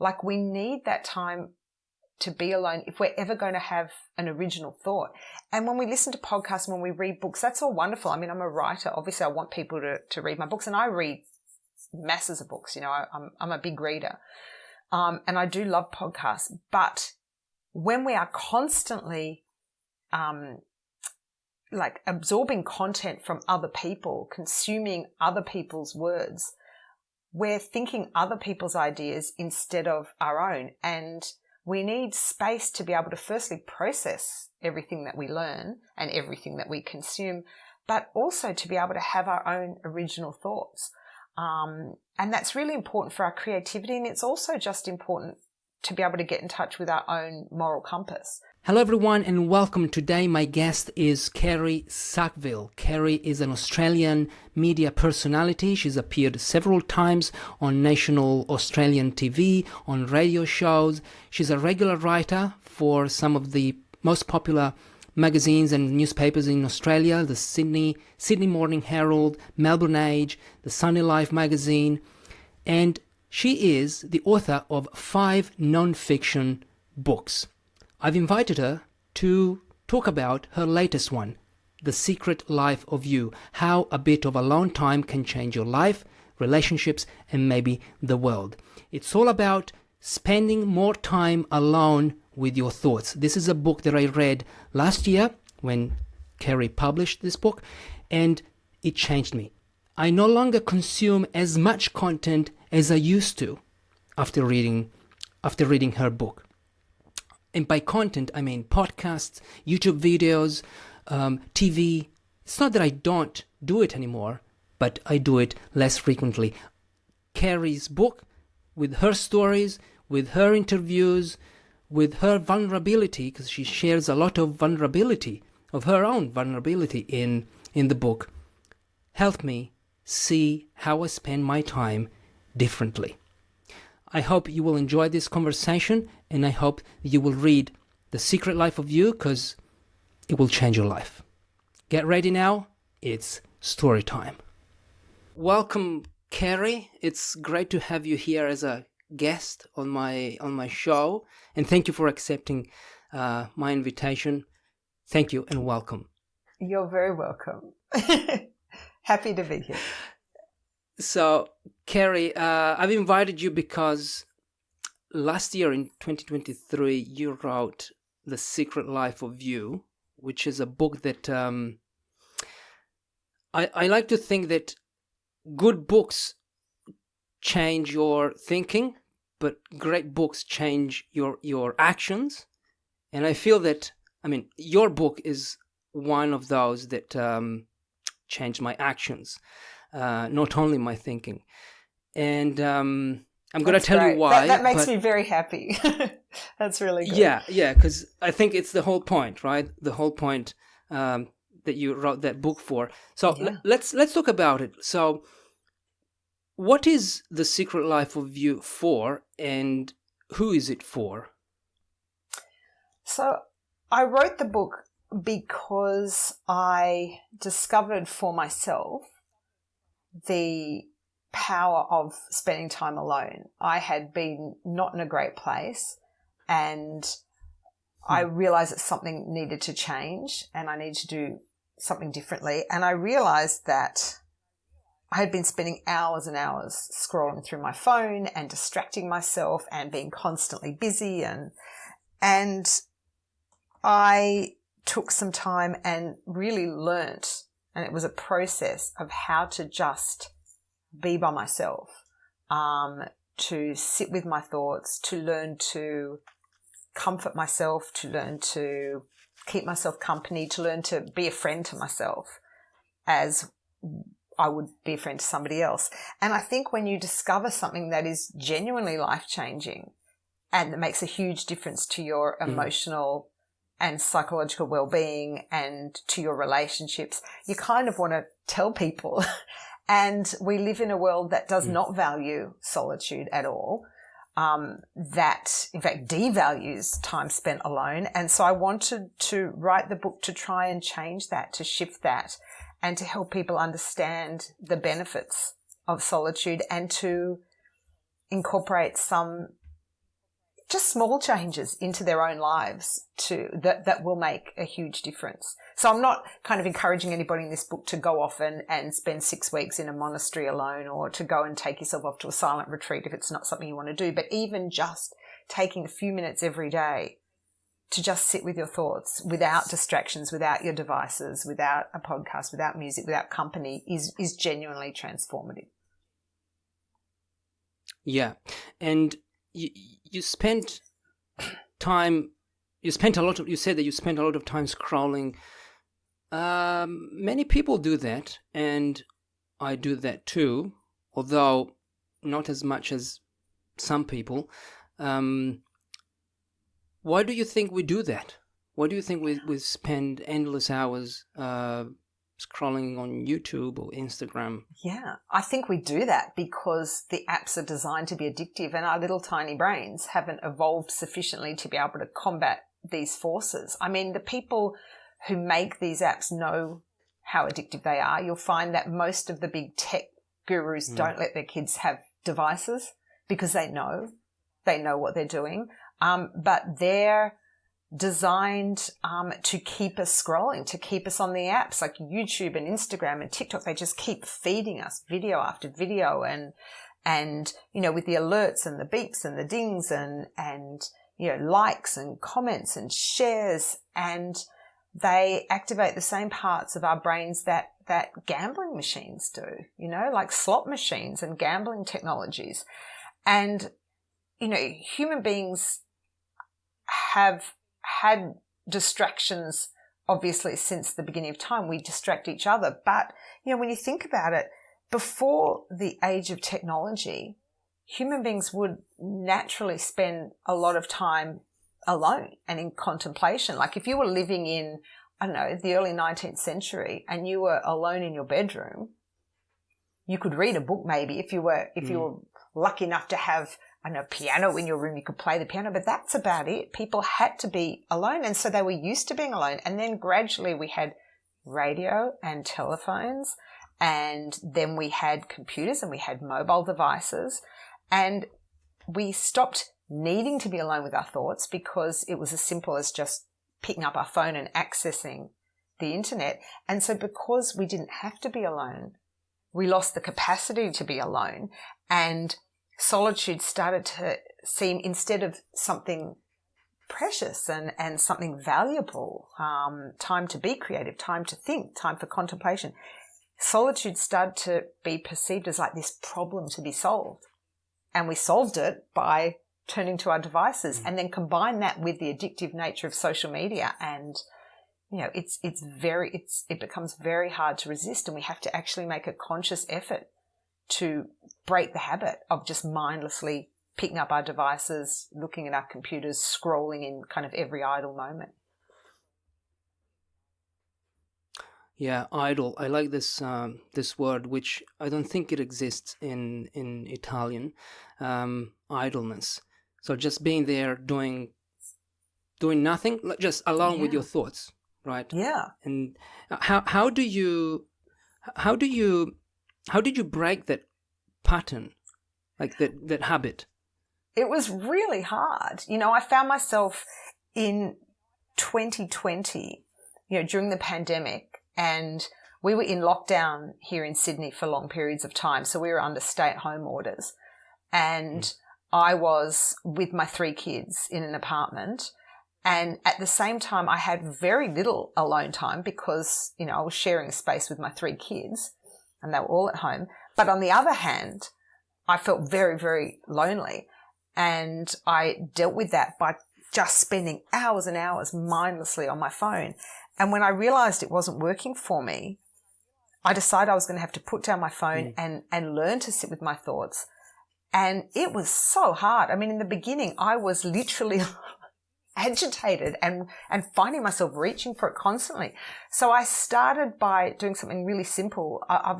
Like, we need that time to be alone if we're ever going to have an original thought. And when we listen to podcasts, when we read books, that's all wonderful. I mean, I'm a writer. Obviously, I want people to read my books, and I read masses of books. You know, I'm a big reader. And I do love podcasts. But when we are constantly like absorbing content from other people, consuming other people's words, we're thinking other people's ideas instead of our own. And we need space to be able to firstly process everything that we learn and everything that we consume, but also to be able to have our own original thoughts. And that's really important for our creativity. And it's also just important to be able to get in touch with our own moral compass. Hello everyone and welcome. Today my guest is Kerri Sackville. Kerri is an Australian media personality. She's appeared several times on national Australian TV, on radio shows. She's a regular writer for some of the most popular magazines and newspapers in Australia, the Sydney Morning Herald, Melbourne Age, the Sunday Life magazine, and she is the author of 5 non-fiction books. I've invited her to talk about her latest one, The Secret Life of You, how a bit of alone time can change your life, relationships, and maybe the world. It's all about spending more time alone with your thoughts. This is a book that I read last year when Kerri published this book, and it changed me. I no longer consume as much content as I used to after reading her book. And by content, I mean podcasts, YouTube videos, TV. It's not that I don't do it anymore, but I do it less frequently. Kerri's book, with her stories, with her interviews, with her vulnerability, because she shares a lot of vulnerability, of her own vulnerability in the book, helped me see how I spend my time differently. I hope you will enjoy this conversation, and I hope you will read The Secret Life of You, because it will change your life. Get ready now. It's story time. Welcome, Kerri. It's great to have you here as a guest on my show, and thank you for accepting my invitation. Thank you and welcome. You're very welcome. Happy to be here. So, Kerri, I've invited you because last year in 2023, you wrote The Secret Life of You, which is a book that I like to think that good books change your thinking, but great books change your actions. And I feel that, I mean, your book is one of those that changed my actions. Not only my thinking. And I'm going to tell you why. That makes me very happy. That's really good. Yeah, because I think it's the whole point, right? The whole point that you wrote that book for. So let's talk about it. So what is The Secret Life of You for, and who is it for? So I wrote the book because I discovered for myself the power of spending time alone. I had been not in a great place, and I realized that something needed to change and I needed to do something differently. And I realized that I had been spending hours and hours scrolling through my phone and distracting myself and being constantly busy, and I took some time and really learnt. And it was a process of how to just be by myself, to sit with my thoughts, to learn to comfort myself, to learn to keep myself company, to learn to be a friend to myself as I would be a friend to somebody else. And I think when you discover something that is genuinely life-changing and that makes a huge difference to your emotional and psychological well-being and to your relationships, you kind of want to tell people. And we live in a world that does not value solitude at all, that in fact devalues time spent alone. And so I wanted to write the book to try and change that, to shift that, and to help people understand the benefits of solitude and to incorporate some just small changes into their own lives that will make a huge difference. So I'm not kind of encouraging anybody in this book to go off and spend 6 weeks in a monastery alone, or to go and take yourself off to a silent retreat if it's not something you want to do. But even just taking a few minutes every day to just sit with your thoughts without distractions, without your devices, without a podcast, without music, without company is genuinely transformative. Yeah. And you spent time, you said that you spent a lot of time scrolling. Many people do that, and I do that too, although not as much as some people. Why do you think we do that? Why do you think we spend endless hours scrolling on YouTube or Instagram? Yeah, I think we do that because the apps are designed to be addictive, and our little tiny brains haven't evolved sufficiently to be able to combat these forces. I mean, the people who make these apps know how addictive they are. You'll find that most of the big tech gurus don't let their kids have devices because they know what they're doing. But they're designed to keep us scrolling, to keep us on the apps like YouTube and Instagram and TikTok. They just keep feeding us video after video, and you know, with the alerts and the beeps and the dings and you know, likes and comments and shares, and they activate the same parts of our brains that gambling machines do, you know, like slot machines and gambling technologies. And you know, human beings have had distractions, obviously, since the beginning of time. We distract each other. But, you know, when you think about it, before the age of technology, human beings would naturally spend a lot of time alone and in contemplation. Like if you were living in, I don't know, the early 19th century and you were alone in your bedroom, you could read a book maybe. If you were lucky enough to have a piano in your room, you could play the piano, but that's about it. People had to be alone, and so they were used to being alone. And then gradually we had radio and telephones, and then we had computers and we had mobile devices, and we stopped needing to be alone with our thoughts because it was as simple as just picking up our phone and accessing the internet. And so because we didn't have to be alone, we lost the capacity to be alone, and solitude started to seem, instead of something precious and something valuable, time to be creative, time to think, time for contemplation, solitude started to be perceived as like this problem to be solved. And we solved it by turning to our devices, and then combine that with the addictive nature of social media, and you know, it becomes very hard to resist, and we have to actually make a conscious effort to break the habit of just mindlessly picking up our devices, looking at our computers, scrolling in kind of every idle moment. Yeah, idle. I like this this word, which I don't think it exists in Italian. Idleness. So just being there, doing nothing, just alone with your thoughts, right? Yeah. And how did you break that pattern, like that habit? It was really hard. You know, I found myself in 2020, you know, during the pandemic, and we were in lockdown here in Sydney for long periods of time. So we were under stay-at-home orders, and I was with my 3 kids in an apartment. And at the same time, I had very little alone time because, you know, I was sharing a space with my 3 kids and they were all at home. But on the other hand, I felt very, very lonely. And I dealt with that by just spending hours and hours mindlessly on my phone. And when I realized it wasn't working for me, I decided I was going to have to put down my phone and learn to sit with my thoughts. And it was so hard. I mean, in the beginning, I was literally agitated and finding myself reaching for it constantly. So I started by doing something really simple. I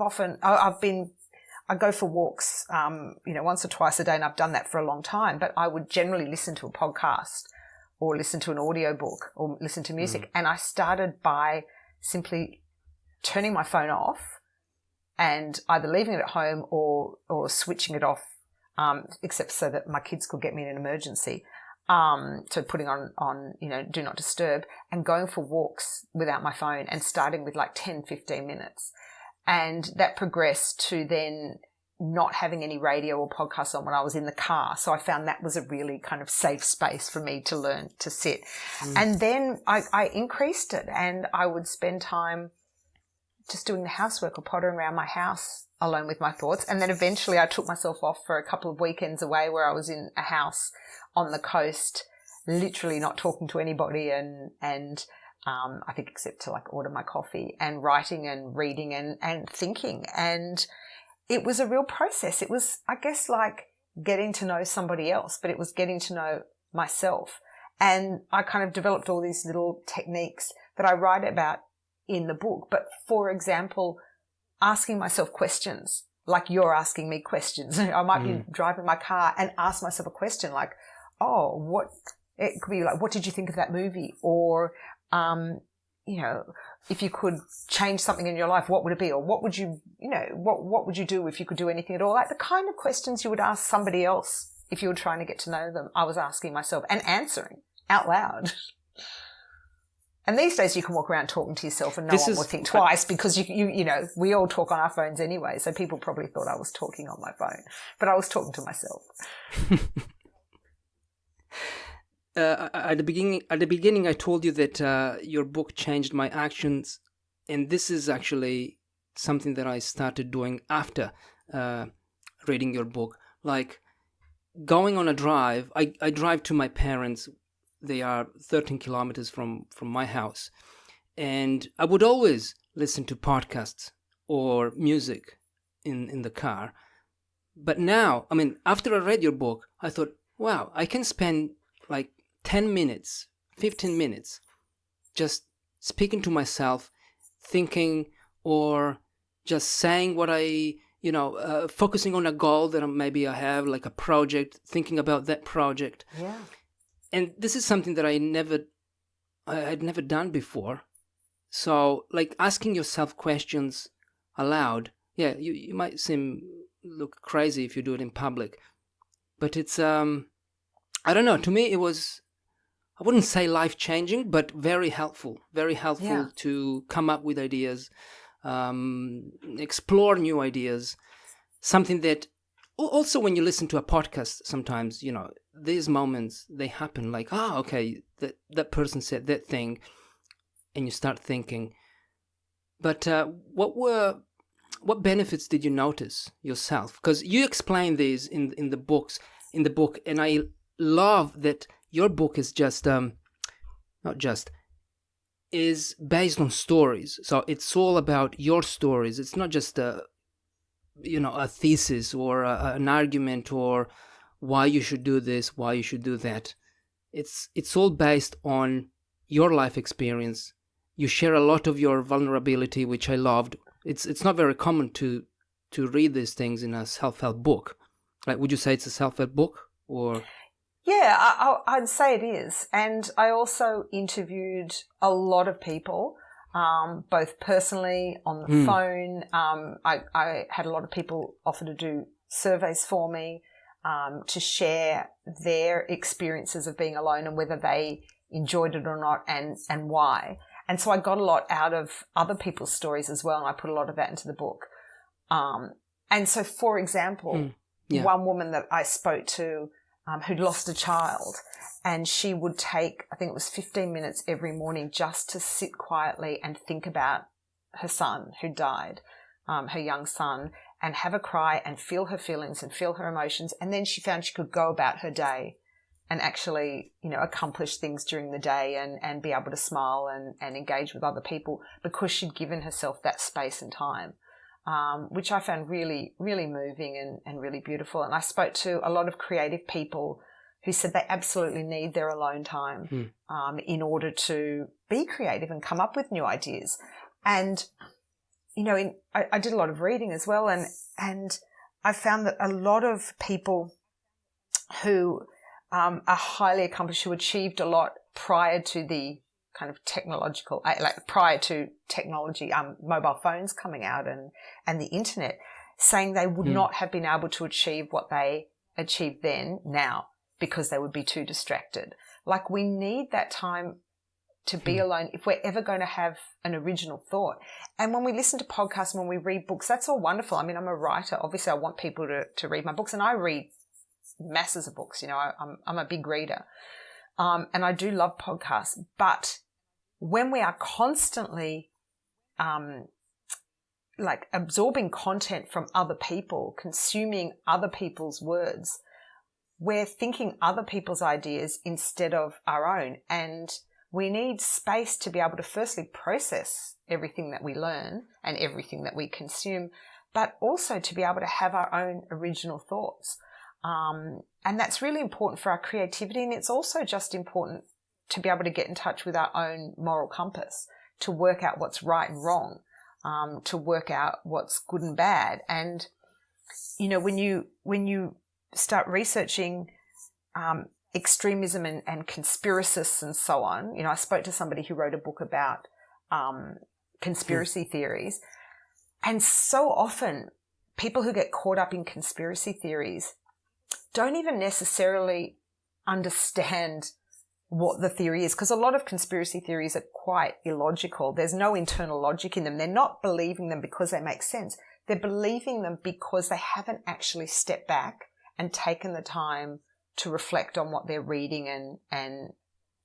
go for walks, you know, once or twice a day, and I've done that for a long time, but I would generally listen to a podcast or listen to an audiobook or listen to music. And I started by simply turning my phone off and either leaving it at home or switching it off, except so that my kids could get me in an emergency. So putting on, do not disturb, and going for walks without my phone, and starting with like 10, 15 minutes. And that progressed to then not having any radio or podcasts on when I was in the car. So I found that was a really kind of safe space for me to learn to sit. And then I increased it, and I would spend time just doing the housework or pottering around my house alone with my thoughts. And then eventually I took myself off for a couple of weekends away, where I was in a house on the coast, literally not talking to anybody, and I think except to like order my coffee, and writing and reading and thinking. And it was a real process. It was, I guess, like getting to know somebody else, but it was getting to know myself. And I kind of developed all these little techniques that I write about in the book. But for example, asking myself questions, like you're asking me questions. I might be driving my car and ask myself a question like, it could be like, what did you think of that movie? Or, if you could change something in your life, what would it be? Or what would you, what would you do if you could do anything at all? Like the kind of questions you would ask somebody else if you were trying to get to know them, I was asking myself and answering out loud. And these days you can walk around talking to yourself and no one will think twice, because we all talk on our phones anyway. So people probably thought I was talking on my phone, but I was talking to myself. At the beginning, I told you that your book changed my actions, and this is actually something that I started doing after reading your book. Like going on a drive, I drive to my parents. They are 13 kilometers from my house, and I would always listen to podcasts or music in the car. But now, after I read your book, I thought, wow, I can spend like 10 minutes, 15 minutes, just speaking to myself, thinking, or just saying what focusing on a goal that maybe I have, like a project, thinking about that project. Yeah. And this is something that I had never done before. So, like asking yourself questions aloud. Yeah, you might look crazy if you do it in public, but it's I don't know. To me, it was, I wouldn't say life-changing, but very helpful to come up with ideas, explore new ideas, something that also when you listen to a podcast, sometimes, these moments, they happen like, okay, that person said that thing, and you start thinking. But what benefits did you notice yourself? Because you explain these in the book, and I love that your book is is based on stories. So it's all about your stories. It's not just a thesis or an argument or why you should do this, why you should do that. It's all based on your life experience. You share a lot of your vulnerability, which I loved. It's not very common to read these things in a self-help book. Like, would you say it's a self-help book or? Yeah, I'd say it is. And I also interviewed a lot of people, both personally, on the phone. I had a lot of people offer to do surveys for me, to share their experiences of being alone and whether they enjoyed it or not, and why. And so I got a lot out of other people's stories as well, and I put a lot of that into the book. And so, for example, one woman that I spoke to who'd lost a child, and she would take, I think it was 15 minutes every morning just to sit quietly and think about her son who died, her young son, and have a cry and feel her feelings and feel her emotions. And then she found she could go about her day and actually, accomplish things during the day and be able to smile and engage with other people because she'd given herself that space and time, which I found really, really moving and really beautiful. And I spoke to a lot of creative people who said they absolutely need their alone time in order to be creative and come up with new ideas. And, I did a lot of reading as well, and I found that a lot of people who are highly accomplished, who achieved a lot prior to the kind of prior to technology, mobile phones coming out and the internet, saying they would not have been able to achieve what they achieved then now because they would be too distracted. Like, we need that time to be alone if we're ever going to have an original thought. And when we listen to podcasts, when we read books, that's all wonderful. I mean, I'm a writer. Obviously, I want people to read my books, and I read masses of books. You know, I'm a big reader. And I do love podcasts. But when we are constantly like absorbing content from other people, consuming other people's words, we're thinking other people's ideas instead of our own. And we need space to be able to firstly process everything that we learn and everything that we consume, but also to be able to have our own original thoughts. And that's really important for our creativity. And it's also just important to be able to get in touch with our own moral compass, to work out what's right and wrong, to work out what's good and bad. And, you know, when you start researching extremism and conspiracists and so on, you know, I spoke to somebody who wrote a book about conspiracy theories. And so often people who get caught up in conspiracy theories don't even necessarily understand what the theory is, because a lot of conspiracy theories are quite illogical. There's no internal logic in them. They're not believing them because they make sense. They're believing them because they haven't actually stepped back and taken the time to reflect on what they're reading and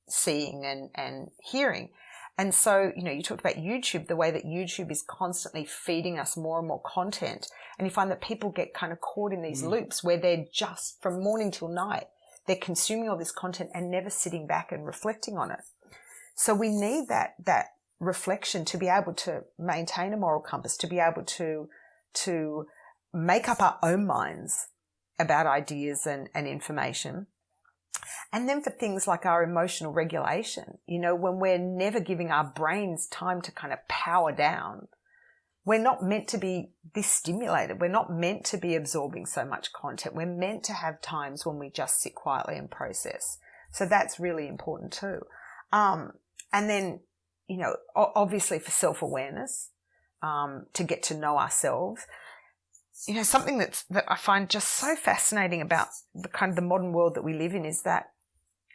seeing and hearing. And so, you know, you talked about YouTube, the way that YouTube is constantly feeding us more and more content. And you find that people get kind of caught in these loops where they're just from morning till night, they're consuming all this content and never sitting back and reflecting on it. So we need that reflection to be able to maintain a moral compass, to be able to make up our own minds about ideas and information. And then for things like our emotional regulation, you know, when we're never giving our brains time to kind of power down, we're not meant to be this stimulated. We're not meant to be absorbing so much content. We're meant to have times when we just sit quietly and process. So that's really important too. And then, you know, obviously for self-awareness, to get to know ourselves. You know, something that I find just so fascinating about the kind of the modern world that we live in is that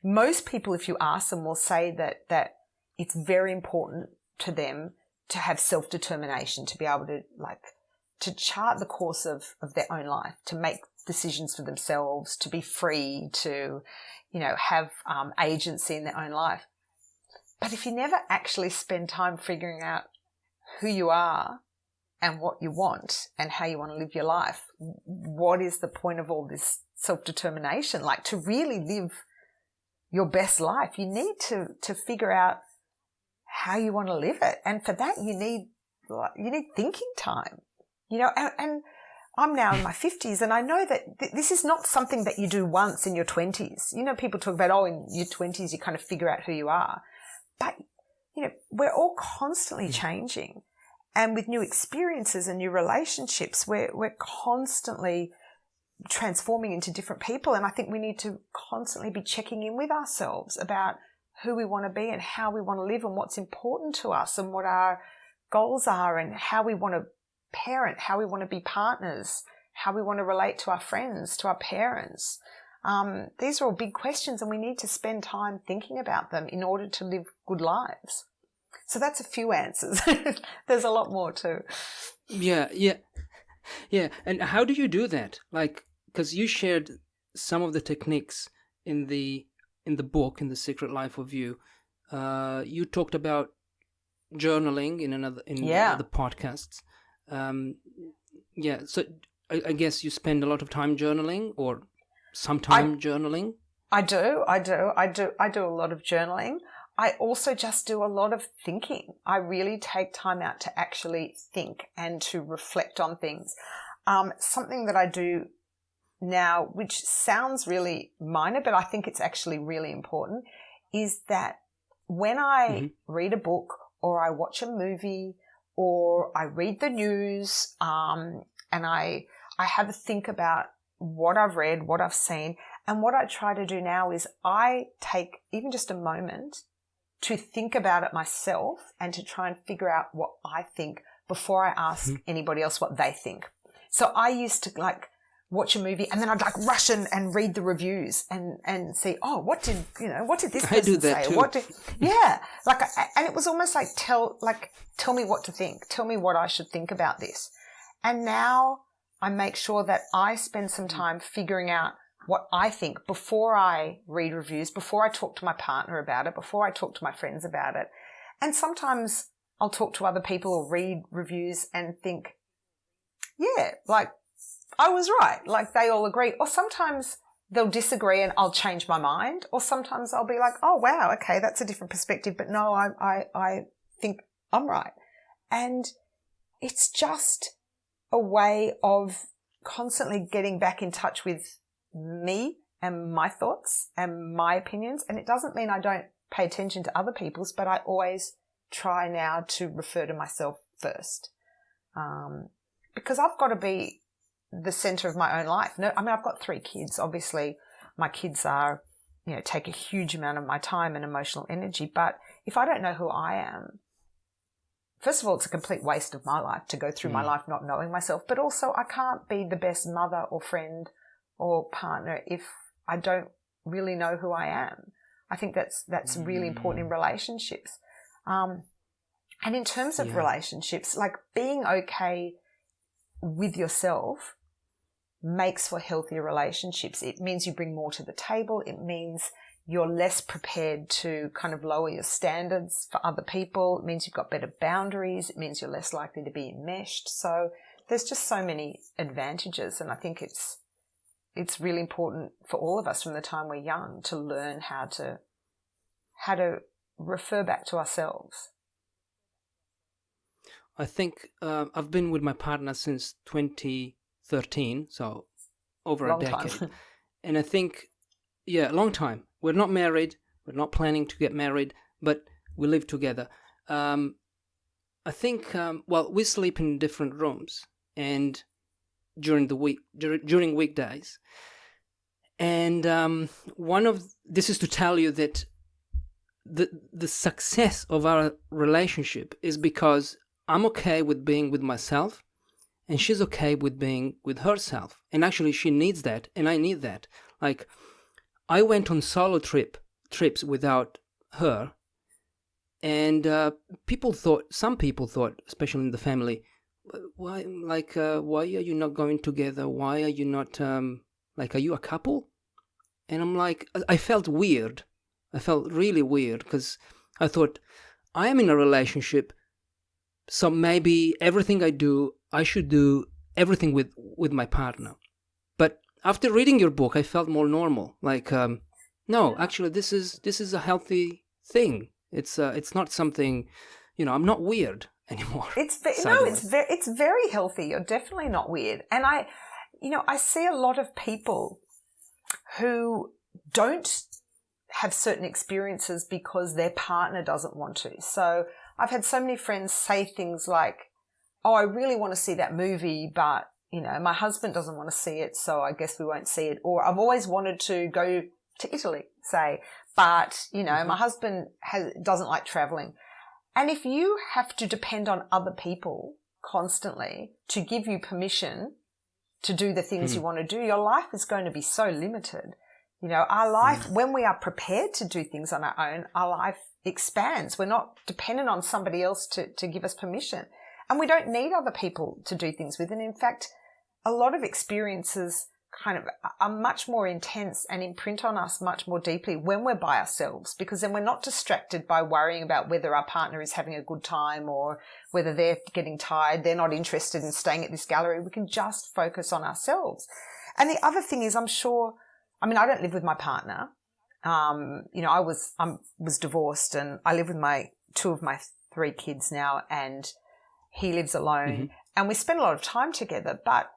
most people, if you ask them, will say that it's very important to them to have self-determination, to be able to chart the course of their own life, to make decisions for themselves, to be free, to, you know, have agency in their own life. But if you never actually spend time figuring out who you are and what you want and how you want to live your life, what is the point of all this self-determination? Like, to really live your best life, you need to figure out how you want to live it. And for that, you need thinking time, you know, and I'm now in my 50s, and I know that this is not something that you do once in your 20s. You know, people talk about, oh, in your 20s, you kind of figure out who you are. But, you know, we're all constantly changing. And with new experiences and new relationships, we're constantly transforming into different people. And I think we need to constantly be checking in with ourselves about who we want to be and how we want to live and what's important to us and what our goals are and how we want to parent, how we want to be partners, how we want to relate to our friends, to our parents. These are all big questions, and we need to spend time thinking about them in order to live good lives. So that's a few answers. There's a lot more too. Yeah. And how do you do that? Like, because you shared some of the techniques in the book, in The Secret Life of You. You talked about journaling in other podcasts. So I guess you spend a lot of time journaling, or some time journaling. I do a lot of journaling. I also just do a lot of thinking. I really take time out to actually think and to reflect on things. Something that I do now, which sounds really minor, but I think it's actually really important, is that when I read a book or I watch a movie or I read the news, and I have a think about what I've read, what I've seen, and what I try to do now is I take even just a moment to think about it myself and to try and figure out what I think before I ask anybody else what they think. So I used to, like, watch a movie, and then I'd like rush and read the reviews and see, oh, what did this person I do that say? too. And it was almost like tell me what to think. Tell me what I should think about this. And now I make sure that I spend some time figuring out what I think before I read reviews, before I talk to my partner about it, before I talk to my friends about it. And sometimes I'll talk to other people or read reviews and think, yeah, like I was right. Like they all agree. Or sometimes they'll disagree and I'll change my mind. Or sometimes I'll be like, oh, wow, okay, that's a different perspective. But no, I think I'm right. And it's just a way of constantly getting back in touch with me and my thoughts and my opinions. And it doesn't mean I don't pay attention to other people's, but I always try now to refer to myself first. Because I've got to be the center of my own life. No, I mean, I've got 3 kids. Obviously, my kids are, take a huge amount of my time and emotional energy. But if I don't know who I am, first of all, it's a complete waste of my life to go through my life not knowing myself. But also, I can't be the best mother or friend or partner if I don't really know who I am. I think that's really important in relationships. And in terms of relationships, like being okay with yourself makes for healthier relationships. It means you bring more to the table. It means you're less prepared to kind of lower your standards for other people. It means you've got better boundaries. It means you're less likely to be enmeshed. So there's just so many advantages, and I think it's really important for all of us from the time we're young to learn how to refer back to ourselves. I think I've been with my partner since 2013, so over a decade. Time. And I think, a long time. We're not married. We're not planning to get married, but we live together. I think, we sleep in different rooms and during the week, during weekdays. And this is to tell you that the success of our relationship is because I'm okay with being with myself, and she's okay with being with herself. And actually, she needs that, and I need that. Like, I went on solo trips without her, and some people thought, especially in the family, why are you not going together? Why are you not, are you a couple? And I'm like, I felt weird. I felt really weird because I thought, I am in a relationship, so maybe everything I should do everything with my partner. But after reading your book, I felt more normal. Like, no, actually, this is a healthy thing. It's not something, I'm not weird anymore. It's very healthy. You're definitely not weird. And I see a lot of people who don't have certain experiences because their partner doesn't want to. So I've had so many friends say things like, oh, I really want to see that movie, but, my husband doesn't want to see it, so I guess we won't see it. Or I've always wanted to go to Italy, say, but, my husband doesn't like traveling. And if you have to depend on other people constantly to give you permission to do the things you want to do, your life is going to be so limited. Our life, when we are prepared to do things on our own, our life expands. We're not dependent on somebody else to give us permission. And we don't need other people to do things with. And in fact, a lot of experiences kind of are much more intense and imprint on us much more deeply when we're by ourselves, because then we're not distracted by worrying about whether our partner is having a good time or whether they're getting tired, they're not interested in staying at this gallery. We can just focus on ourselves. And the other thing is, I don't live with my partner. I was divorced, and I live with 2 of my 3 kids now, and he lives alone, and we spend a lot of time together. But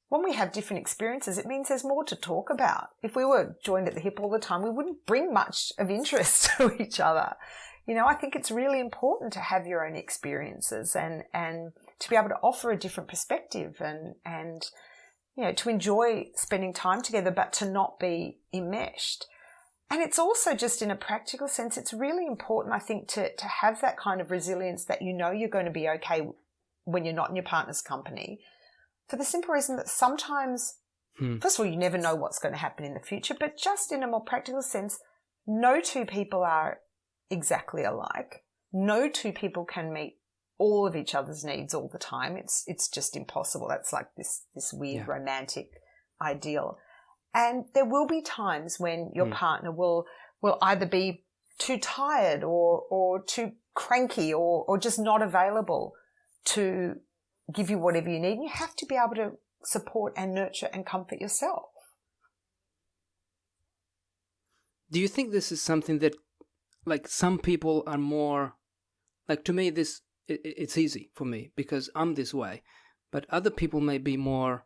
when we have different experiences, it means there's more to talk about. If we were joined at the hip all the time, we wouldn't bring much of interest to each other. I think it's really important to have your own experiences and to be able to offer a different perspective and to enjoy spending time together, but to not be enmeshed. And it's also just in a practical sense, it's really important, I think, to have that kind of resilience that you're going to be okay when you're not in your partner's company, for the simple reason that sometimes First of all, you never know what's going to happen in the future, but just in a more practical sense, no two people are exactly alike. No two people can meet all of each other's needs all the time. It's just impossible. That's like this weird romantic ideal. And there will be times when your partner will either be too tired or too cranky or just not available to give you whatever you need. And you have to be able to support and nurture and comfort yourself. Do you think this is something that, like, some people are more, like, to me, it's easy for me because I'm this way, but other people may be more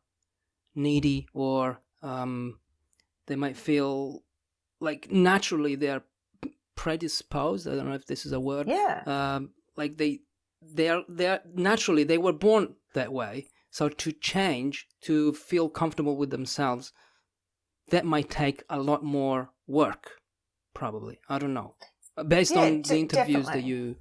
needy, or they might feel like naturally they're predisposed. I don't know if this is a word. Yeah. Like they're naturally, they were born that way. So to change, to feel comfortable with themselves, that might take a lot more work, probably. I don't know. Based on the interviews definitely. that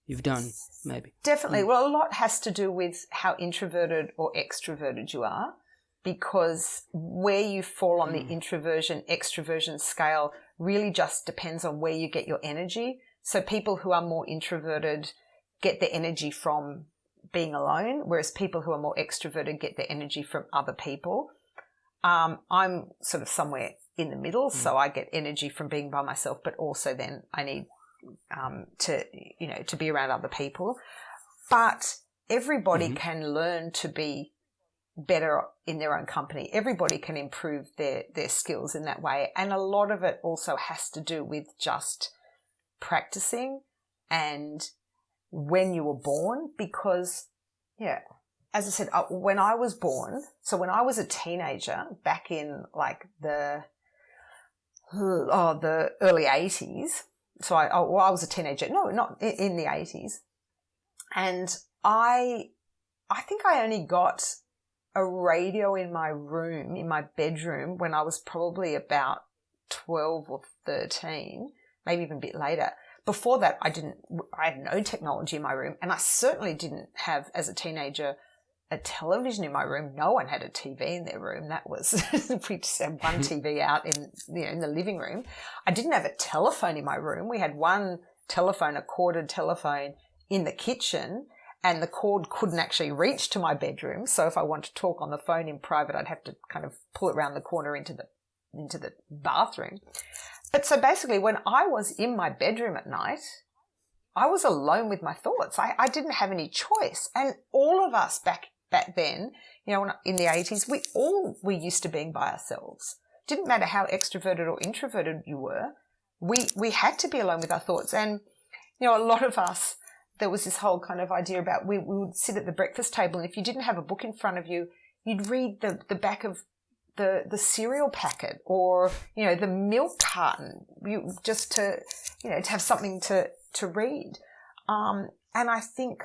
you've done, maybe. Definitely. Well, a lot has to do with how introverted or extroverted you are, because where you fall on the introversion-extroversion scale really just depends on where you get your energy. So people who are more introverted get their energy from being alone, whereas people who are more extroverted get their energy from other people. I'm sort of somewhere in the middle, so I get energy from being by myself, but also then I need to be around other people. But everybody can learn to be better in their own company. Everybody can improve their skills in that way. And a lot of it also has to do with just practicing and when you were born, because, as I said, when I was born, so when I was a teenager back in like the early 80s, so I was a teenager, no, not in the 80s, and I think I only got a radio in my room, in my bedroom, when I was probably about 12 or 13, maybe even a bit later. Before that, I had no technology in my room, and I certainly didn't have, as a teenager, a television in my room. No one had a TV in their room. That was, we just had one TV out in the living room. I didn't have a telephone in my room. We had one telephone, a corded telephone in the kitchen, and the cord couldn't actually reach to my bedroom. So if I wanted to talk on the phone in private, I'd have to kind of pull it around the corner into the bathroom. But so basically, when I was in my bedroom at night, I was alone with my thoughts. I didn't have any choice. And all of us back then, in the 80s, we all were used to being by ourselves. Didn't matter how extroverted or introverted you were. We had to be alone with our thoughts. And, a lot of us, there was this whole kind of idea about we would sit at the breakfast table, and if you didn't have a book in front of you, you'd read the back of the cereal packet or, the milk carton, just to have something to read. And I think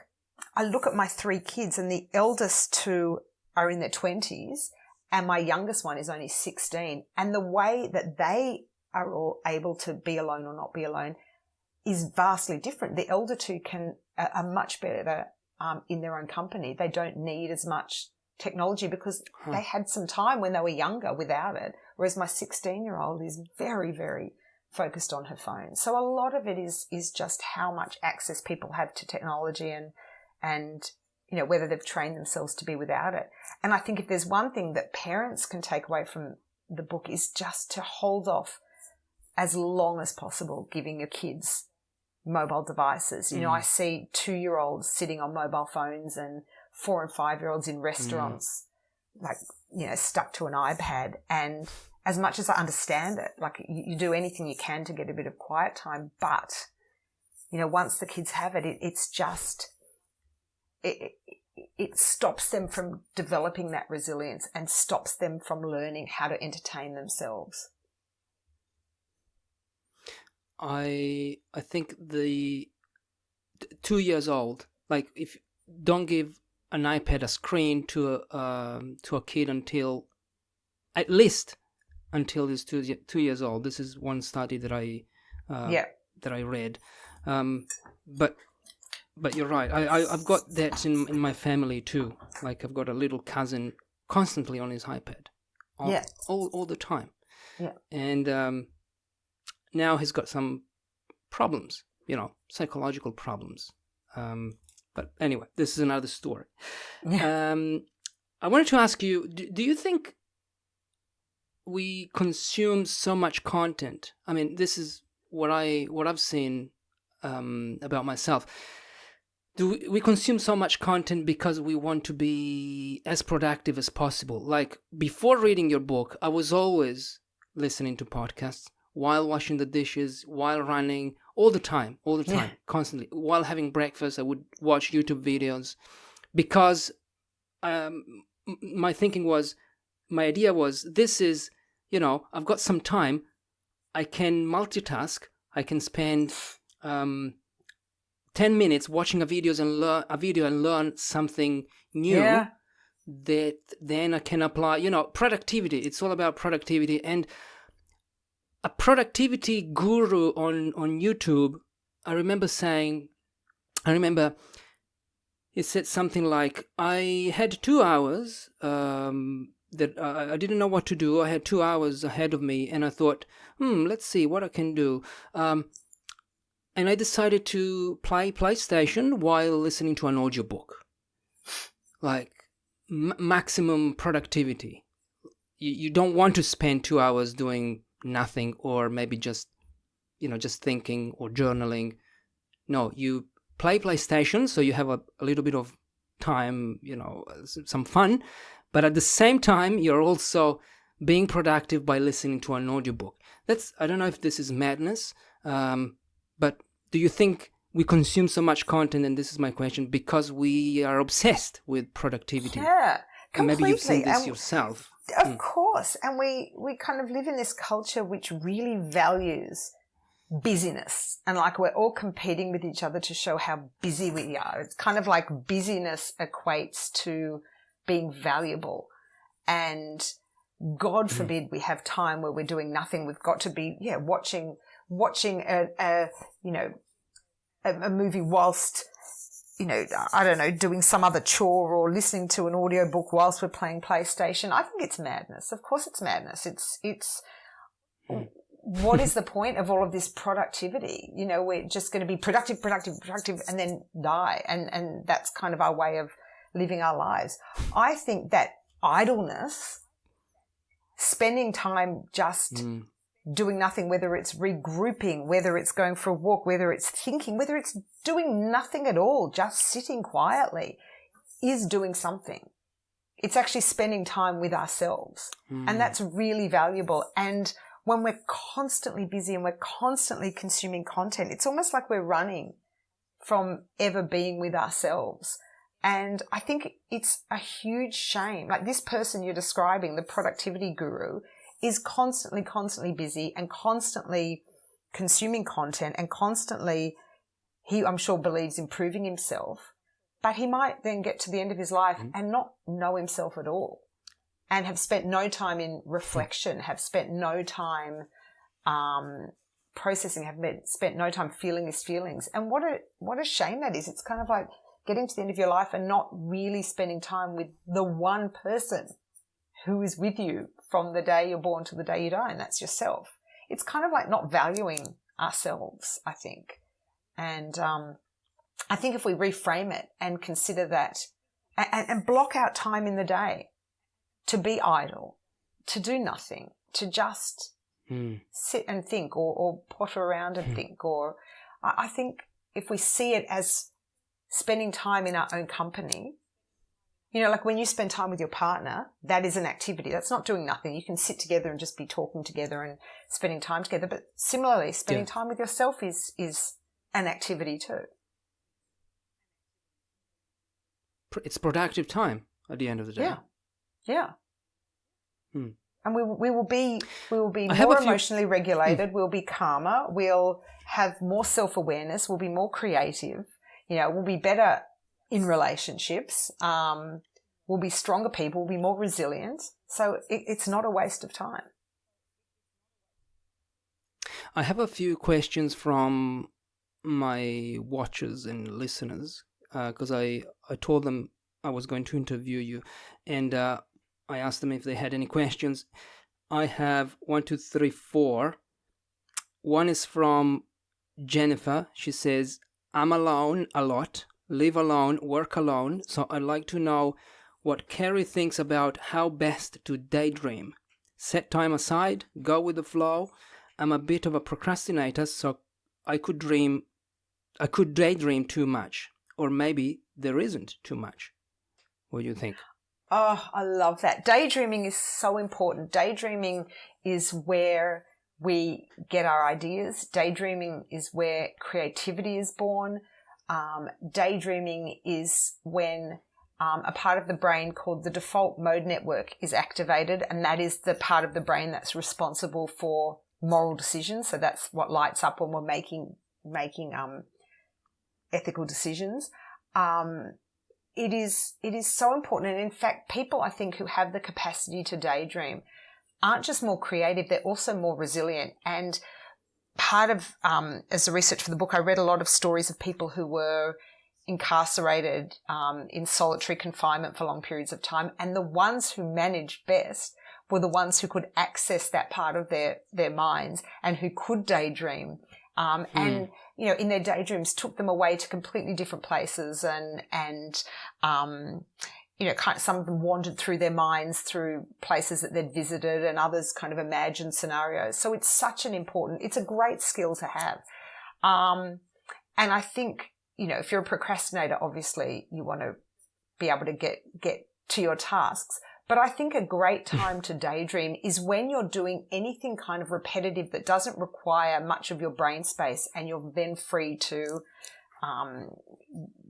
I look at my three kids, and the eldest two are in their 20s and my youngest one is only 16. And the way that they are all able to be alone or not be alone is vastly different. The elder two are much better in their own company. They don't need as much technology because they had some time when they were younger without it, whereas my 16-year-old is very, very focused on her phone. So a lot of it is just how much access people have to technology and whether they've trained themselves to be without it. And I think if there's one thing that parents can take away from the book is just to hold off as long as possible giving your kids mobile devices. I see 2-year-olds sitting on mobile phones and 4 and 5-year-olds in restaurants, stuck to an iPad. And as much as I understand it, like you do anything you can to get a bit of quiet time, but, once the kids have it, it's just, it stops them from developing that resilience and stops them from learning how to entertain themselves. I think the 2 years old, like if don't give an iPad, a screen to a kid until at least until he's 2 years old. This is one study that I read. But you're right. I've got that in my family too. Like I've got a little cousin constantly on his iPad, all the time. Yeah. And now he's got some problems, psychological problems. But anyway, this is another story. Yeah. I wanted to ask you, do you think we consume so much content? I mean, this is what I've seen about myself. Do we consume so much content because we want to be as productive as possible? Like, before reading your book, I was always listening to podcasts while washing the dishes, while running, all the time, constantly. While having breakfast, I would watch YouTube videos because my idea was, this is, I've got some time, I can multitask, I can spend 10 minutes watching a video and learn something new that then I can apply, productivity. It's all about productivity. And a productivity guru on YouTube, I remember he said something like, I had 2 hours that I didn't know what to do. I had 2 hours ahead of me, and I thought, let's see what I can do. And I decided to play PlayStation while listening to an audiobook. Like, maximum productivity. You don't want to spend 2 hours doing nothing, or maybe just thinking or journaling. No, you play PlayStation, so you have a little bit of time, some fun, but at the same time, you're also being productive by listening to an audiobook. I don't know if this is madness, but do you think we consume so much content, and this is my question, because we are obsessed with productivity? Yeah, completely. Maybe you've seen this yourself. Of course. And we kind of live in this culture which really values busyness, and like we're all competing with each other to show how busy we are. It's kind of like busyness equates to being valuable, and God forbid we have time where we're doing nothing. We've got to be watching a movie whilst I don't know, doing some other chore, or listening to an audiobook whilst we're playing PlayStation. I think it's madness. Of course it's madness. It's what is the point of all of this productivity? We're just going to be productive, and then die. And that's kind of our way of living our lives. I think that idleness, spending time just doing nothing, whether it's regrouping, whether it's going for a walk, whether it's thinking, whether it's doing nothing at all, just sitting quietly, is doing something. It's actually spending time with ourselves. And that's really valuable. And when we're constantly busy and we're constantly consuming content, it's almost like we're running from ever being with ourselves. And I think it's a huge shame. Like this person you're describing, the productivity guru, is constantly busy and constantly consuming content, and constantly, he, I'm sure, believes improving himself. But he might then get to the end of his life and not know himself at all, and have spent no time in reflection, have spent no time processing, have spent no time feeling his feelings. And what a shame that is. It's kind of like getting to the end of your life and not really spending time with the one person who is with you from the day you're born to the day you die, and that's yourself. It's kind of like not valuing ourselves, I think. And I think if we reframe it and consider that, and block out time in the day to be idle, to do nothing, to just sit and think, or potter around and think, or I think if we see it as spending time in our own company, like when you spend time with your partner, that is an activity. That's not doing nothing. You can sit together and just be talking together and spending time together. But similarly, spending time with yourself is an activity too. It's productive time at the end of the day. Yeah. And we will be more emotionally regulated. We'll be calmer. We'll have more self-awareness. We'll be more creative. We'll be better in relationships. We'll be stronger people. We'll be more resilient. So it's not a waste of time. I have a few questions from my watchers and listeners, because I told them I was going to interview you, and I asked them if they had any questions. I have 1, 2, 3, 4. One is from Jennifer. She says, I'm alone a lot, live alone, work alone. So I'd like to know what Kerri thinks about how best to daydream. Set time aside, go with the flow. I'm a bit of a procrastinator, so I could daydream too much. Or maybe there isn't too much. What do you think? Oh, I love that. Daydreaming is so important. Daydreaming is where we get our ideas. Daydreaming is where creativity is born. Daydreaming is when a part of the brain called the default mode network is activated, and that is the part of the brain that's responsible for moral decisions. So that's what lights up when we're making ethical decisions. It is so important. And in fact, people, I think, who have the capacity to daydream aren't just more creative, they're also more resilient. And part of, as the research for the book, I read a lot of stories of people who were incarcerated in solitary confinement for long periods of time. And the ones who managed best were the ones who could access that part of their minds and who could daydream. And, you know, in their daydreams took them away to completely different places and you know, some of them wandered through their minds through places that they'd visited, and others kind of imagined scenarios. So it's it's a great skill to have. And I think, you know, if you're a procrastinator, obviously you want to be able to get to your tasks. But I think a great time to daydream is when you're doing anything kind of repetitive that doesn't require much of your brain space, and you're then free to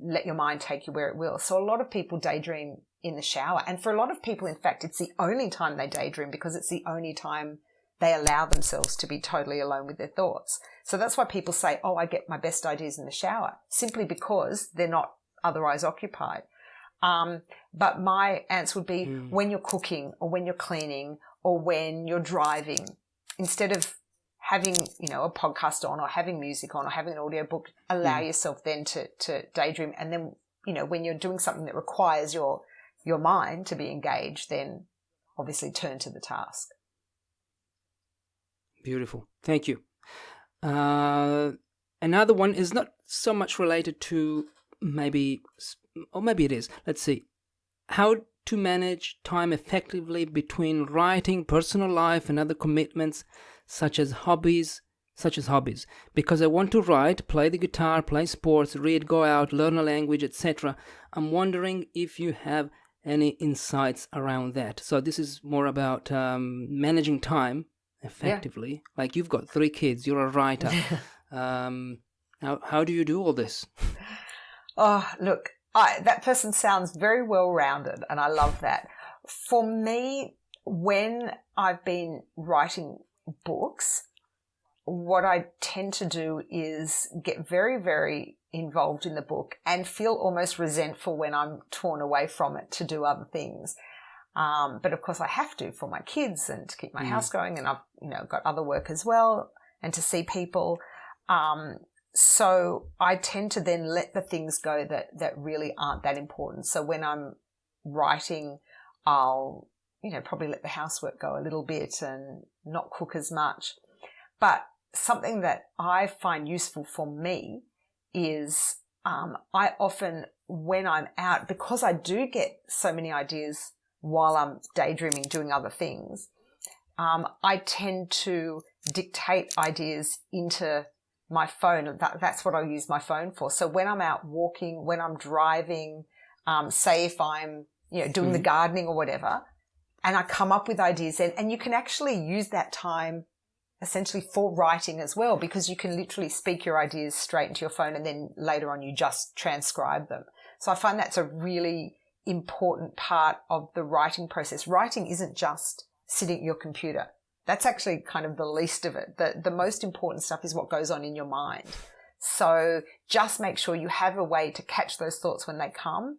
let your mind take you where it will. So a lot of people daydream in the shower. And for a lot of people, in fact, it's the only time they daydream because it's the only time they allow themselves to be totally alone with their thoughts. So that's why people say, oh, I get my best ideas in the shower, simply because they're not otherwise occupied. But my answer would be when you're cooking or when you're cleaning or when you're driving, instead of having, you know, a podcast on or having music on or having an audiobook, allow yourself then to daydream. And then, you know, when you're doing something that requires your mind to be engaged, then obviously turn to the task. Beautiful. Thank you. Another one is not so much related to maybe it is. Let's see. How to manage time effectively between writing, personal life, and other commitments such as hobbies. Because I want to write, play the guitar, play sports, read, go out, learn a language, etc. I'm wondering if you have any insights around that. So this is more about managing time effectively. Yeah. Like, you've got 3 kids, you're a writer. How do you do all this? Oh, look, that person sounds very well-rounded, and I love that. For me, when I've been writing books, what I tend to do is get very, very involved in the book and feel almost resentful when I'm torn away from it to do other things. But of course I have to for my kids and to keep my house going, and I've, you know, got other work as well and to see people. So I tend to then let the things go that really aren't that important. So when I'm writing, I'll, you know, probably let the housework go a little bit and not cook as much. But something that I find useful for me is I often, when I'm out, because I do get so many ideas while I'm daydreaming, doing other things, I tend to dictate ideas into my phone. That's what I use my phone for. So when I'm out walking, when I'm driving, say if I'm, you know, doing the gardening or whatever, and I come up with ideas, and you can actually use that time essentially for writing as well, because you can literally speak your ideas straight into your phone and then later on you just transcribe them. So I find that's a really important part of the writing process. Writing isn't just sitting at your computer. That's actually kind of the least of it. The most important stuff is what goes on in your mind. So just make sure you have a way to catch those thoughts when they come.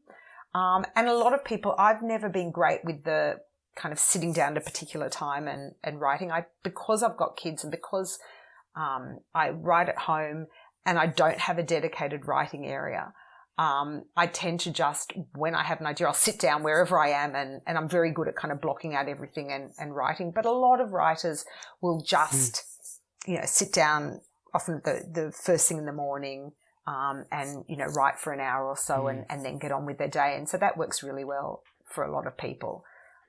And a lot of people, I've never been great with the kind of sitting down at a particular time and writing. Because I've got kids and because I write at home and I don't have a dedicated writing area, I tend to just, when I have an idea, I'll sit down wherever I am, and I'm very good at kind of blocking out everything and writing. But a lot of writers will just, sit down often the first thing in the morning, and, write for an hour or so and then get on with their day. And so that works really well for a lot of people.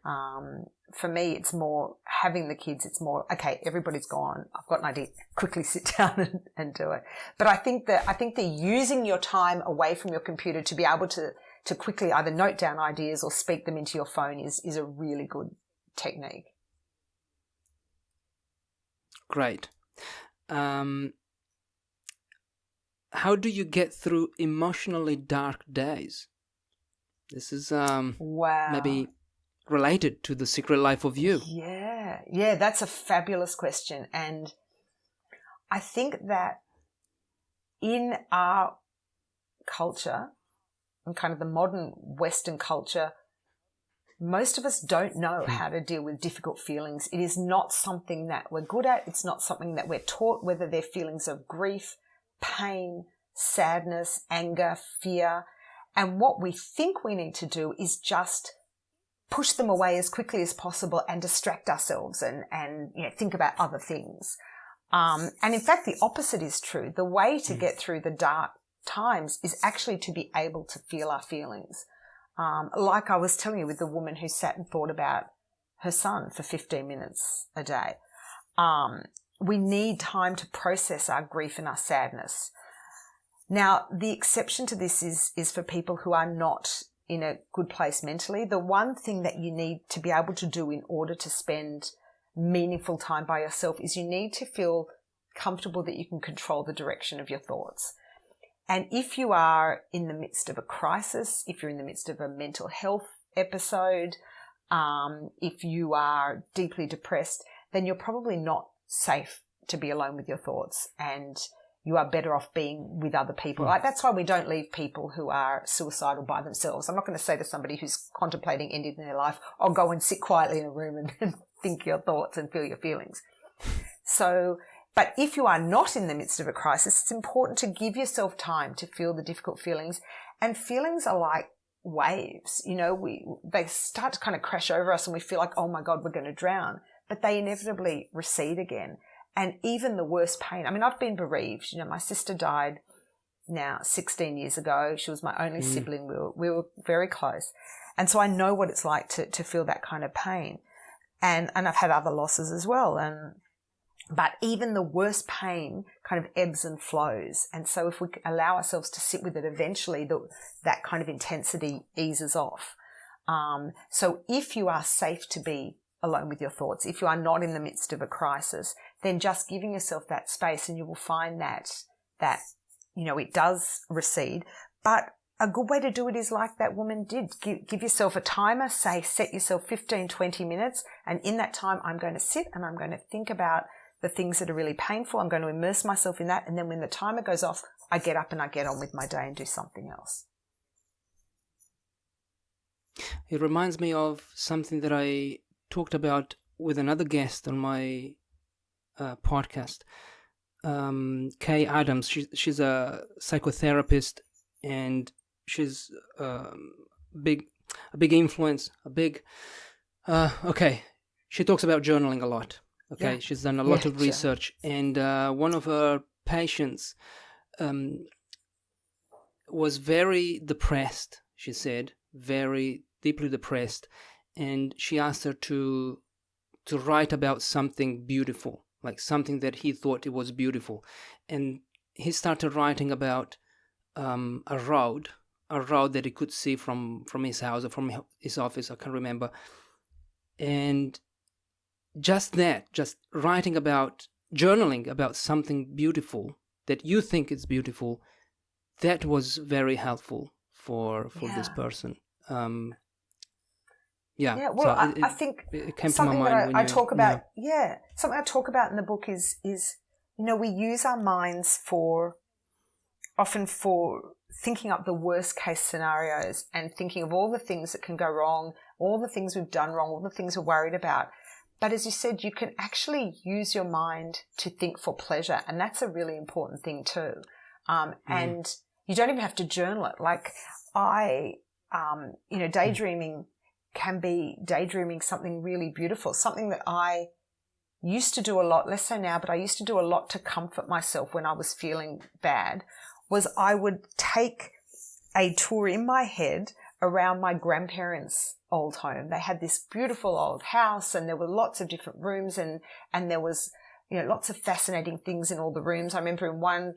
For me, it's more having the kids. It's more, okay, everybody's gone. I've got an idea. Quickly sit down and do it. But I think that using your time away from your computer to be able to quickly either note down ideas or speak them into your phone is a really good technique. Great. How do you get through emotionally dark days? This is maybe related to The Secret Life of You. Yeah, that's a fabulous question. And I think that in our culture, and kind of the modern Western culture, most of us don't know how to deal with difficult feelings. It is not something that we're good at. It's not something that we're taught, whether they're feelings of grief, pain, sadness, anger, fear. And what we think we need to do is just push them away as quickly as possible and distract ourselves and think about other things. And in fact, the opposite is true. The way to get through the dark times is actually to be able to feel our feelings. Like I was telling you with the woman who sat and thought about her son for 15 minutes a day. We need time to process our grief and our sadness. Now, the exception to this is for people who are not in a good place mentally. The one thing that you need to be able to do in order to spend meaningful time by yourself is you need to feel comfortable that you can control the direction of your thoughts. And if you are in the midst of a crisis, if you're in the midst of a mental health episode, if you are deeply depressed, then you're probably not safe to be alone with your thoughts, and you are better off being with other people. Like, that's why we don't leave people who are suicidal by themselves. I'm not going to say to somebody who's contemplating ending their life, "I'll go and sit quietly in a room and think your thoughts and feel your feelings." So, but if you are not in the midst of a crisis, it's important to give yourself time to feel the difficult feelings. And feelings are like waves. They start to kind of crash over us and we feel like, oh my God, we're going to drown. But they inevitably recede again. And even the worst pain. I mean, I've been bereaved. My sister died now 16 years ago. She was my only sibling. We were very close. And so I know what it's like to feel that kind of pain. And I've had other losses as well. But even the worst pain kind of ebbs and flows. And so if we allow ourselves to sit with it, eventually that kind of intensity eases off. So if you are safe to be alone with your thoughts, if you are not in the midst of a crisis, then just giving yourself that space, and you will find that it does recede. But a good way to do it is like that woman did. Give yourself a timer, set yourself 15, 20 minutes. And in that time, I'm going to sit and I'm going to think about the things that are really painful. I'm going to immerse myself in that. And then when the timer goes off, I get up and I get on with my day and do something else. It reminds me of something that I talked about with another guest on my podcast, Kay Adams. She's a psychotherapist, and she's a big influence. She talks about journaling a lot. Okay, yeah. She's done a lot of research, and one of her patients was very depressed. She said, very deeply depressed, and she asked her to write about something beautiful, like something that he thought it was beautiful. And he started writing about a road that he could see from his house or from his office, I can't remember. And just writing about, journaling about something beautiful that you think is beautiful, that was very helpful for this person. Well, so I think it came to my mind I talk about. Something I talk about in the book is we use our minds often for thinking up the worst case scenarios and thinking of all the things that can go wrong, all the things we've done wrong, all the things we're worried about. But as you said, you can actually use your mind to think for pleasure, and that's a really important thing too. And You don't even have to journal it. Like daydreaming can be daydreaming something really beautiful, something that I used to do a lot, less so now, but I used to do a lot to comfort myself when I was feeling bad, was I would take a tour in my head around my grandparents' old home. They had this beautiful old house, and there were lots of different rooms, and there was, lots of fascinating things in all the rooms. I remember in one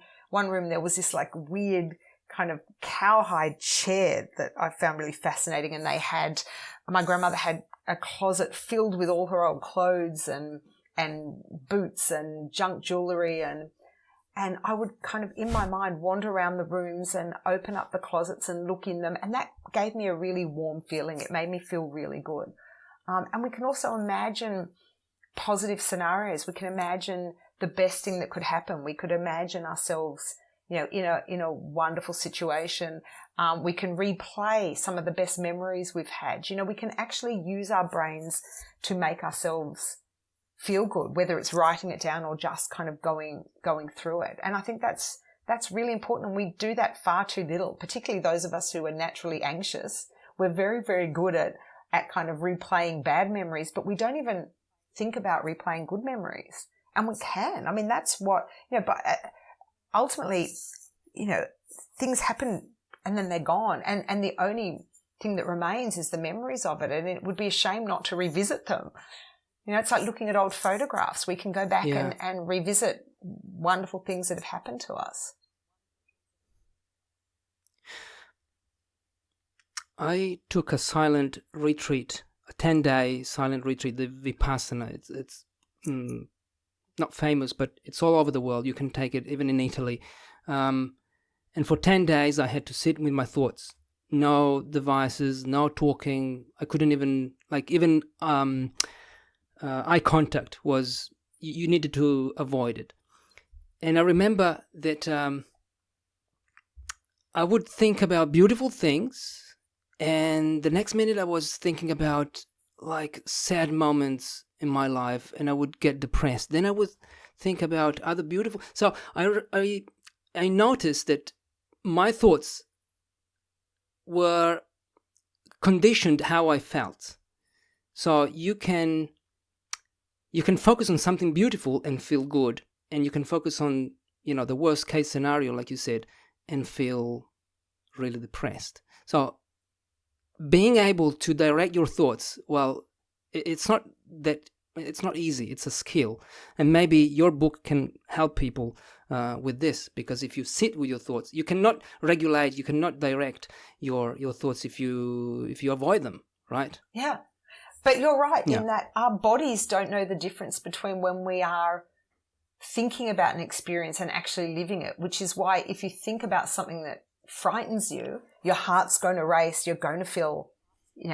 room there was this like weird kind of cowhide chair that I found really fascinating, and my grandmother had a closet filled with all her old clothes and boots and junk jewellery, and I would kind of in my mind wander around the rooms and open up the closets and look in them, and that gave me a really warm feeling. It made me feel really good. And we can also imagine positive scenarios. We can imagine the best thing that could happen. We could imagine ourselves, in a wonderful situation. We can replay some of the best memories we've had. We can actually use our brains to make ourselves feel good, whether it's writing it down or just kind of going through it. And I think that's really important. And we do that far too little, particularly those of us who are naturally anxious. We're very, very good at kind of replaying bad memories, but we don't even think about replaying good memories. And we can. I mean, that's what, but ultimately, things happen and then they're gone. And the only thing that remains is the memories of it. And it would be a shame not to revisit them. It's like looking at old photographs. We can go back and revisit wonderful things that have happened to us. I took a silent retreat, a 10-day silent retreat, the Vipassana. It's not famous, but it's all over the world. You can take it even in Italy. And for 10 days, I had to sit with my thoughts. No devices, no talking. I couldn't even, eye contact was, you needed to avoid it. And I remember that I would think about beautiful things, and the next minute I was thinking about like sad moments in my life, and I would get depressed. Then I would think about other beautiful. So I noticed that my thoughts were conditioned how I felt. So you can focus on something beautiful and feel good, and you can focus on, the worst case scenario, like you said, and feel really depressed. So being able to direct your thoughts, well, it's not easy. It's a skill. And maybe your book can help people with this, because if you sit with your thoughts, you cannot regulate, you cannot direct your thoughts if you avoid them, right? Yeah. But you're right in that our bodies don't know the difference between when we are thinking about an experience and actually living it, which is why if you think about something that frightens you, your heart's going to race, you're going to feel,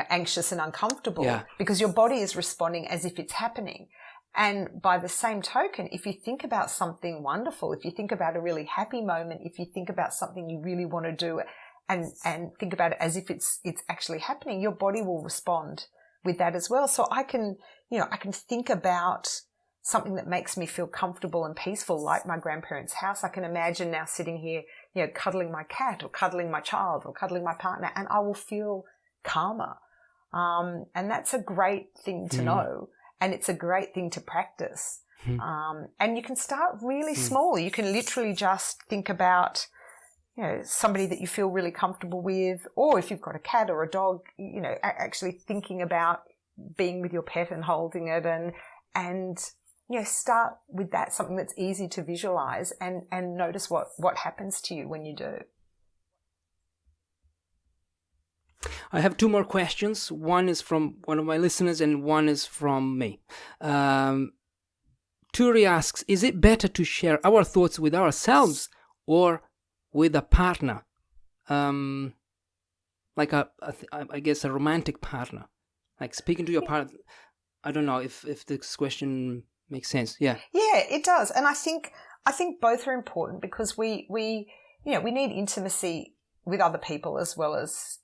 anxious and uncomfortable because your body is responding as if it's happening. And by the same token, if you think about something wonderful, if you think about a really happy moment, if you think about something you really want to do and think about it as if it's actually happening, your body will respond with that as well. So I can think about something that makes me feel comfortable and peaceful, like my grandparents' house. I can imagine now sitting here, cuddling my cat or cuddling my child or cuddling my partner, and I will feel calmer. And that's a great thing to know. And it's a great thing to practice. And you can start really small. You can literally just think about, somebody that you feel really comfortable with, or if you've got a cat or a dog, actually thinking about being with your pet and holding it and start with that, something that's easy to visualize and notice what happens to you when you do. I have two more questions. One is from one of my listeners and one is from me. Turi asks, is it better to share our thoughts with ourselves or with a partner? Like I guess a romantic partner. Like speaking to your partner. I don't know if this question makes sense. Yeah. Yeah, it does. And I think both are important because we need intimacy with other people as well as,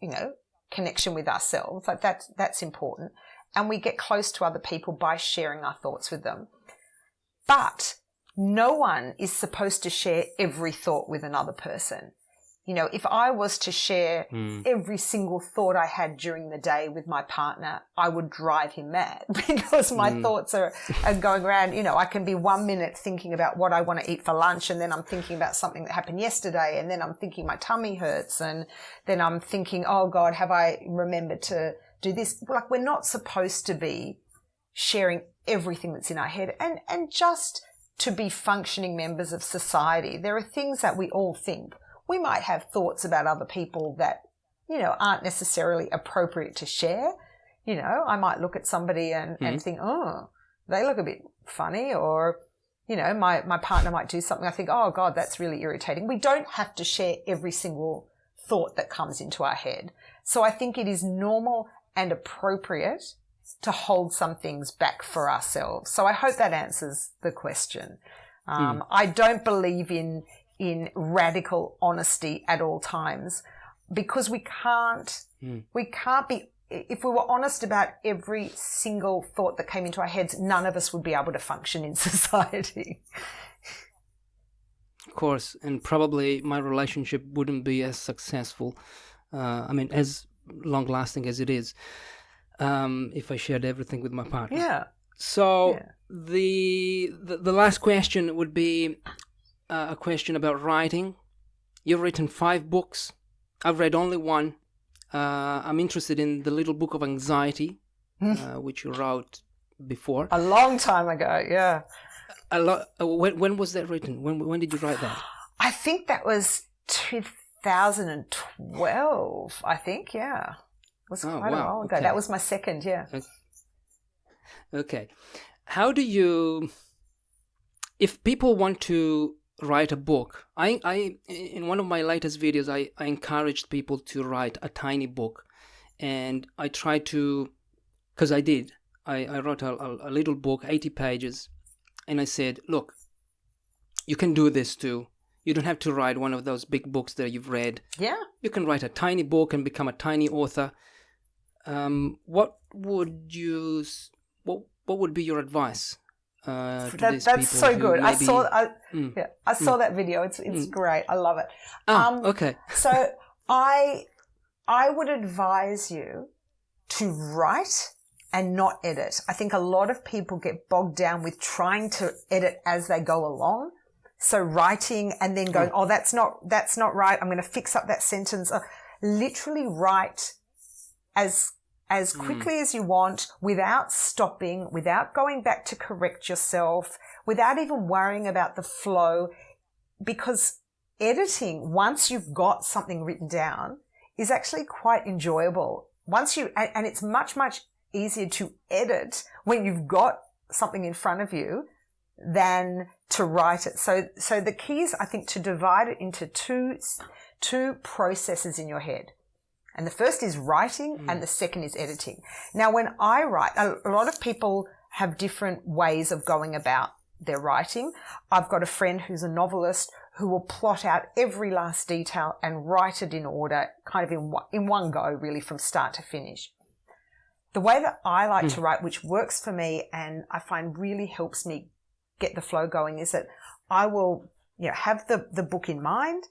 connection with ourselves. Like that's important. And we get close to other people by sharing our thoughts with them. But no one is supposed to share every thought with another person. You know, if I was to share every single thought I had during the day with my partner, I would drive him mad because my thoughts are going around. You know, I can be 1 minute thinking about what I want to eat for lunch, and then I'm thinking about something that happened yesterday, and then I'm thinking my tummy hurts, and then I'm thinking, oh God, have I remembered to do this? Like, we're not supposed to be sharing everything that's in our head, and just to be functioning members of society. There are things that we all think. We might have thoughts about other people that, you know, aren't necessarily appropriate to share. You know, I might look at somebody and think, oh, they look a bit funny, or, you know, my partner might do something. I think, oh God, that's really irritating. We don't have to share every single thought that comes into our head. So I think it is normal and appropriate to hold some things back for ourselves. So I hope that answers the question. I don't believe in radical honesty at all times, because we can't be, if we were honest about every single thought that came into our heads, none of us would be able to function in society. Of course, and probably my relationship wouldn't be as successful, as long-lasting as it is, if I shared everything with my partner. Yeah. So the last question would be a question about writing. You've written 5 books. I've read only one. I'm interested in the Little Book of Anxiety, which you wrote before. A long time ago, yeah. When was that written? When did you write that? I think that was 2012, I think, yeah. It was quite a while ago. Okay. That was my second, yeah. Okay. How do you, if people want to write a book, I in one of my latest videos, I encouraged people to write a tiny book, and I tried to, because I did, I wrote a little book, 80 pages, and I said, look, you can do this too. You don't have to write one of those big books that you've read. Yeah. You can write a tiny book and become a tiny author. What would be your advice? That's so good. I saw that video. It's great. I love it. Okay. So I would advise you to write and not edit. I think a lot of people get bogged down with trying to edit as they go along. So writing and then going, oh, that's not right. I'm going to fix up that sentence. Literally write as quickly as you want, without stopping, without going back to correct yourself, without even worrying about the flow, because editing, once you've got something written down, is actually quite enjoyable. And it's much, much easier to edit when you've got something in front of you than to write it. So the key is, I think, to divide it into two processes in your head. And the first is writing and the second is editing. Now, when I write, a lot of people have different ways of going about their writing. I've got a friend who's a novelist who will plot out every last detail and write it in order, kind of in one go, really, from start to finish. The way that I like to write, which works for me and I find really helps me get the flow going, is that I will, have the book in mind.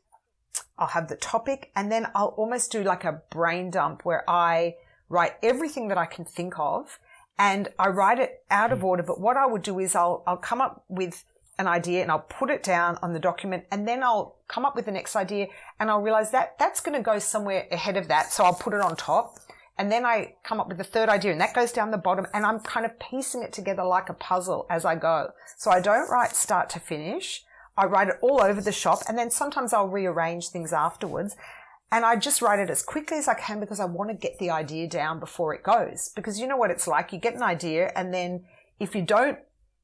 I'll have the topic, and then I'll almost do like a brain dump where I write everything that I can think of, and I write it out of order. But what I would do is I'll come up with an idea and I'll put it down on the document, and then I'll come up with the next idea and I'll realize that that's going to go somewhere ahead of that. So I'll put it on top, and then I come up with the third idea and that goes down the bottom, and I'm kind of piecing it together like a puzzle as I go. So I don't write start to finish. I write it all over the shop, and then sometimes I'll rearrange things afterwards. And I just write it as quickly as I can because I want to get the idea down before it goes. Because you know what it's like. You get an idea, and then if you don't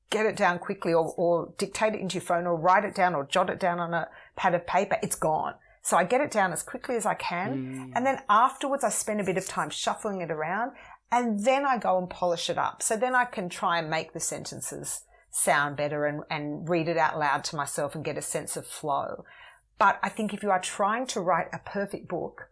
get it down quickly or dictate it into your phone or write it down or jot it down on a pad of paper, it's gone. So I get it down as quickly as I can. And then afterwards I spend a bit of time shuffling it around, and then I go and polish it up. So then I can try and make the sentences sound better and read it out loud to myself and get a sense of flow. But I think if you are trying to write a perfect book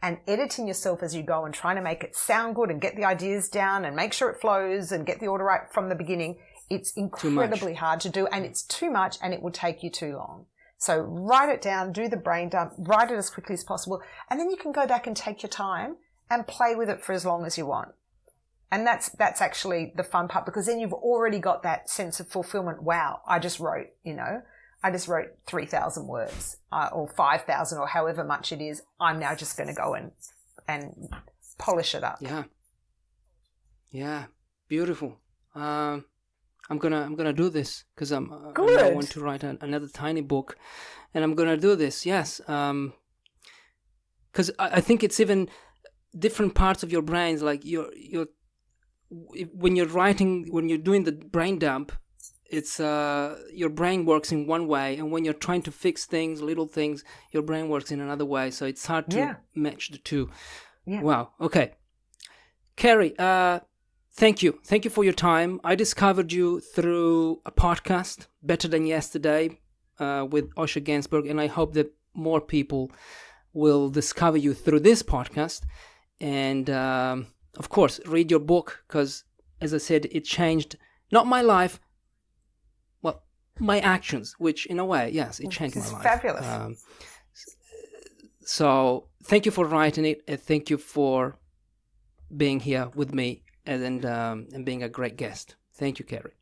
and editing yourself as you go and trying to make it sound good and get the ideas down and make sure it flows and get the order right from the beginning, it's incredibly hard to do, and it's too much, and it will take you too long. So write it down, do the brain dump, write it as quickly as possible, and then you can go back and take your time and play with it for as long as you want. And that's actually the fun part, because then you've already got that sense of fulfillment. Wow, I just wrote 3,000 words or 5,000 or however much it is. I'm now just going to go and polish it up. Yeah, beautiful. I'm gonna do this because I want to write another tiny book, and I'm gonna do this. Yes, because I think it's even different parts of your brains. Like when you're writing, when you're doing the brain dump, it's your brain works in one way, and when you're trying to fix things, little things, your brain works in another way. So it's hard to match the two. Yeah. Wow. Okay, Kerri. Thank you for your time. I discovered you through a podcast, Better Than Yesterday, with Osher Gansberg, and I hope that more people will discover you through this podcast. And of course, read your book, because, as I said, it changed not my life, well, my actions, which in a way, yes, it changed my life. Fabulous. So thank you for writing it, and thank you for being here with me and being a great guest. Thank you, Kerri.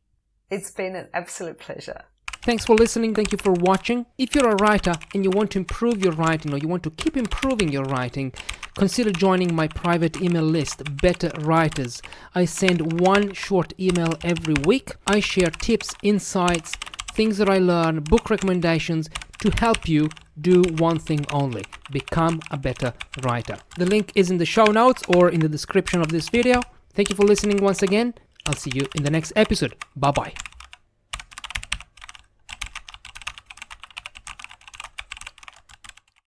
It's been an absolute pleasure. Thanks for listening. Thank you for watching. If you're a writer and you want to improve your writing, or you want to keep improving your writing, consider joining my private email list, Better Writers. I send one short email every week. I share tips, insights, things that I learn, book recommendations to help you do one thing only: become a better writer. The link is in the show notes or in the description of this video. Thank you for listening once again. I'll see you in the next episode. Bye-bye.